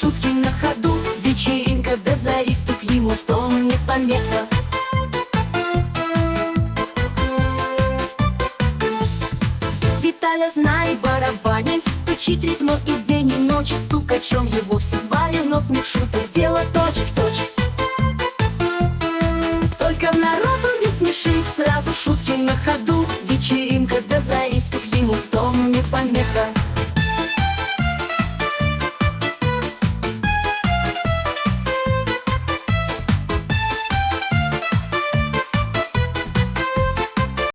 шутки на ходу. Вечеринка без заистов, ему в том не помеха. Виталя, знай, барабанит, стучит ритмо и день, и ночь. Стукачом его все звали, но смех шуток дело точь в точь. Только народу не смешит, сразу шутки на ходу. Вечеринка без заистов.